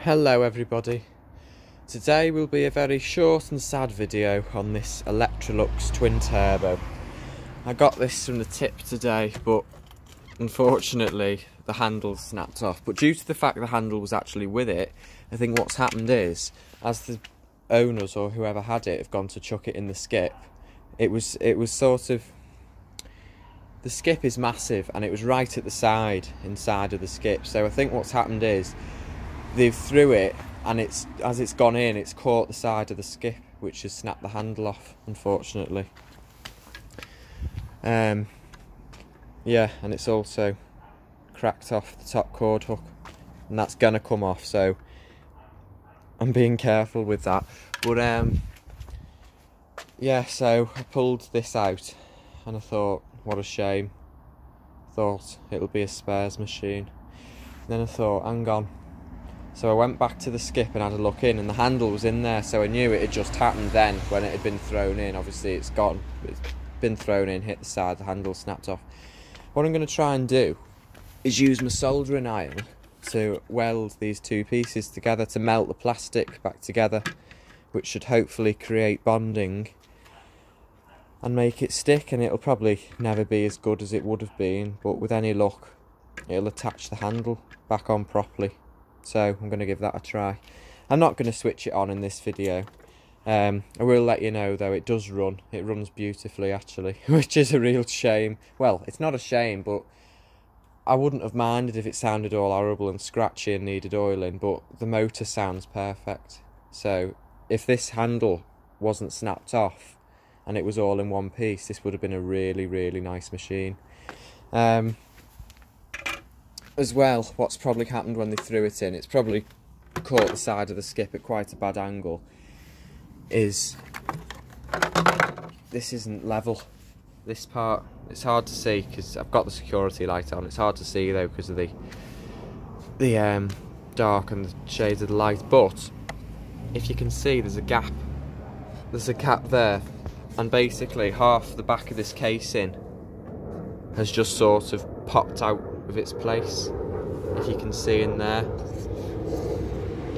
Hello everybody. Today will be a very short and sad video on this Electrolux Twin Turbo. I got this from the tip today, but unfortunately the handle snapped off. But due to the fact the handle was actually with it, I think what's happened is, as the owners or whoever had it have gone to chuck it in the skip, it was sort of, the skip is massive and it was right at the side, inside of the skip. So I think what's happened is they've threw it, and as it's gone in, it's caught the side of the skip, which has snapped the handle off, unfortunately. Yeah, and it's also cracked off the top cord hook, and that's gonna come off, so I'm being careful with that. But yeah, so I pulled this out and I thought, what a shame. Thought it'll be a spares machine. Then I thought, hang on. So I went back to the skip and had a look in, and the handle was in there, so I knew it had just happened then when it had been thrown in. Obviously it's gone, it's been thrown in, hit the side, the handle snapped off. What I'm going to try and do is use my soldering iron to weld these two pieces together to melt the plastic back together, which should hopefully create bonding and make it stick. And it'll probably never be as good as it would have been, but with any luck it'll attach the handle back on properly. So I'm going to give that a try. I'm not going to switch it on in this video. I will let you know though, it does run. It runs beautifully actually, which is a real shame. Well, it's not a shame, but I wouldn't have minded if it sounded all horrible and scratchy and needed oiling, but the motor sounds perfect. So if this handle wasn't snapped off and it was all in one piece, this would have been a really, really nice machine. As well, what's probably happened when they threw it in, it's probably caught the side of the skip at quite a bad angle, is this isn't level. This part, it's hard to see because I've got the security light on. It's hard to see though because of the dark and the shades of the light, but if you can see, there's a gap there, and basically half the back of this casing has just sort of popped out of its place, if you can see in there.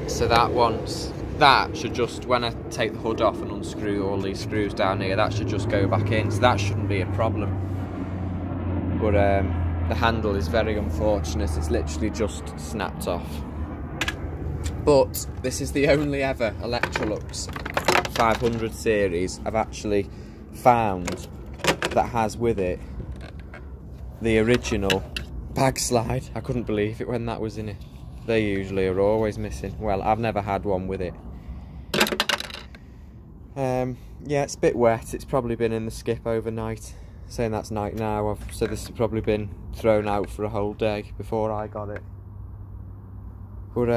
So that should just, when I take the hood off and unscrew all these screws down here, that should just go back in, so that shouldn't be a problem. But the handle is very unfortunate, it's literally just snapped off. But this is the only ever Electrolux 500 series I've actually found that has with it the original bag slide. I couldn't believe it when that was in it. They usually are always missing. Well, I've never had one with it. Yeah, it's a bit wet. It's probably been in the skip overnight. Saying that's night now, so this has probably been thrown out for a whole day before I got it. But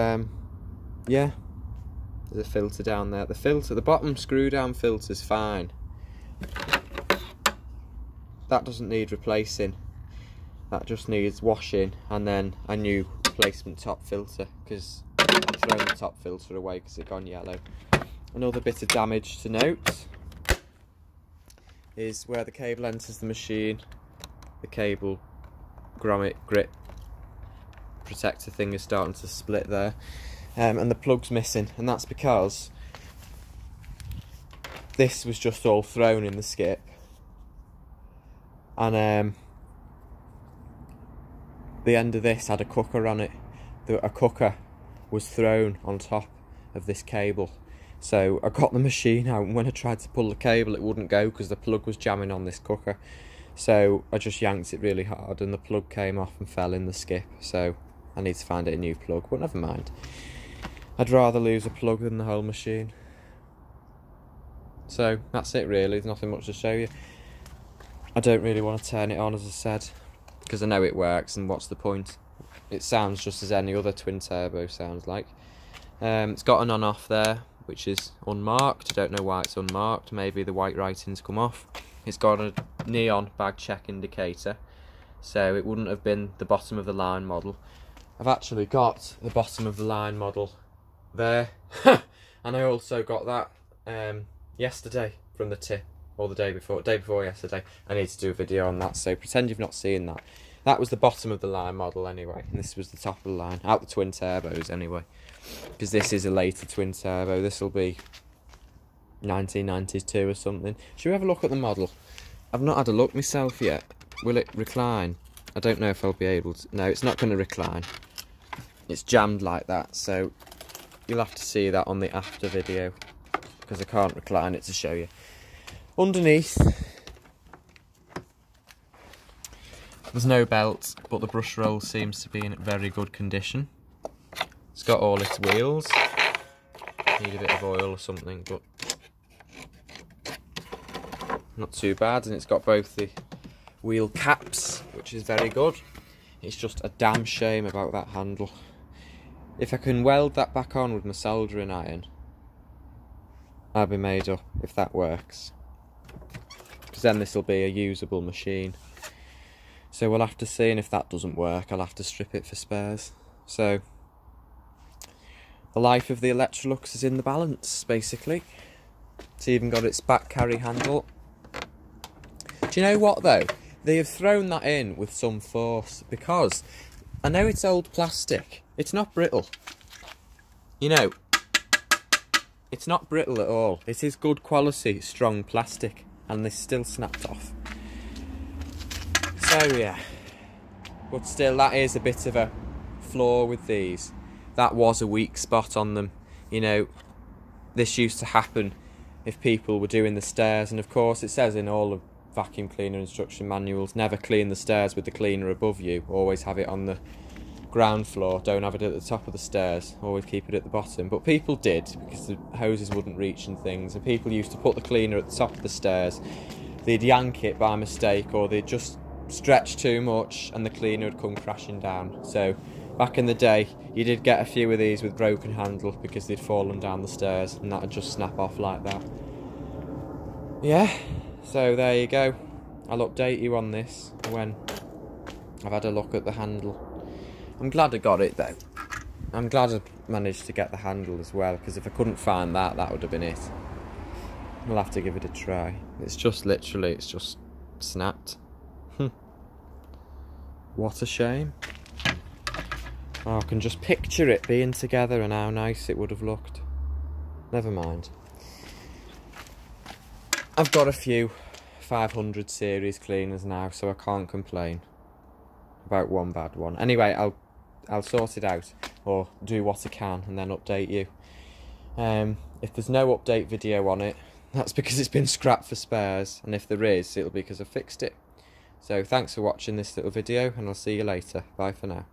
yeah, there's a filter down there. The bottom screw down filter's fine. That doesn't need replacing. That just needs washing, and then a new replacement top filter, because I've thrown the top filter away because it gone yellow. Another bit of damage to note is where the cable enters the machine, the cable grommet grip protector thing is starting to split there, and the plug's missing, and that's because this was just all thrown in the skip, and the end of this had a cooker on it. A cooker was thrown on top of this cable. So I got the machine out, and when I tried to pull the cable it wouldn't go because the plug was jamming on this cooker. So I just yanked it really hard and the plug came off and fell in the skip. So I need to find it a new plug, but never mind. I'd rather lose a plug than the whole machine. So that's it really, there's nothing much to show you. I don't really want to turn it on, as I said, because I know it works, and what's the point? It sounds just as any other twin turbo sounds like. It's got an on-off there, which is unmarked. I don't know why it's unmarked. Maybe the white writing's come off. It's got a neon bag check indicator, so it wouldn't have been the bottom of the line model. I've actually got the bottom of the line model there, and I also got that yesterday from the tip, or the day before yesterday. I need to do a video on that, so pretend you've not seen that. That was the bottom of the line model anyway, and this was the top of the line, out the twin turbos anyway, because this is a later twin turbo. This will be 1992 or something. Should we have a look at the model? I've not had a look myself yet. Will it recline? I don't know if I'll be able to. No, it's not going to recline. It's jammed like that, so you'll have to see that on the after video, because I can't recline it to show you. Underneath, there's no belt, but the brush roll seems to be in very good condition. It's got all its wheels. Need a bit of oil or something, but not too bad. And it's got both the wheel caps, which is very good. It's just a damn shame about that handle. If I can weld that back on with my soldering iron, I'll be made up if that works. Because then this will be a usable machine. So we'll have to see, and if that doesn't work, I'll have to strip it for spares. So the life of the Electrolux is in the balance, basically. It's even got its back carry handle. Do you know what though? They have thrown that in with some force, because I know it's old plastic. It's not brittle. You know, it's not brittle at all. It is good quality, strong plastic, and this still snapped off. So yeah, but still, that is a bit of a flaw with these. That was a weak spot on them. You know, this used to happen if people were doing the stairs, and of course it says in all the vacuum cleaner instruction manuals, never clean the stairs with the cleaner above you, always have it on the ground floor, don't have it at the top of the stairs, always keep it at the bottom. But people did, because the hoses wouldn't reach and things, and people used to put the cleaner at the top of the stairs. They'd yank it by mistake, or they'd just stretch too much and the cleaner would come crashing down. So back in the day you did get a few of these with broken handle, because they'd fallen down the stairs and that would just snap off like that. Yeah, so there you go. I'll update you on this when I've had a look at the handle. I'm glad I got it though. I'm glad I managed to get the handle as well, because if I couldn't find that, that would have been it. I'll have to give it a try. It's just literally, it's just snapped. What a shame. Oh, I can just picture it being together and how nice it would have looked. Never mind. I've got a few 500 series cleaners now, so I can't complain about one bad one. Anyway, I'll sort it out, or do what I can, and then update you. If there's no update video on it, that's because it's been scrapped for spares, and if there is, it'll be because I fixed it. So thanks for watching this little video, and I'll see you later. Bye for now.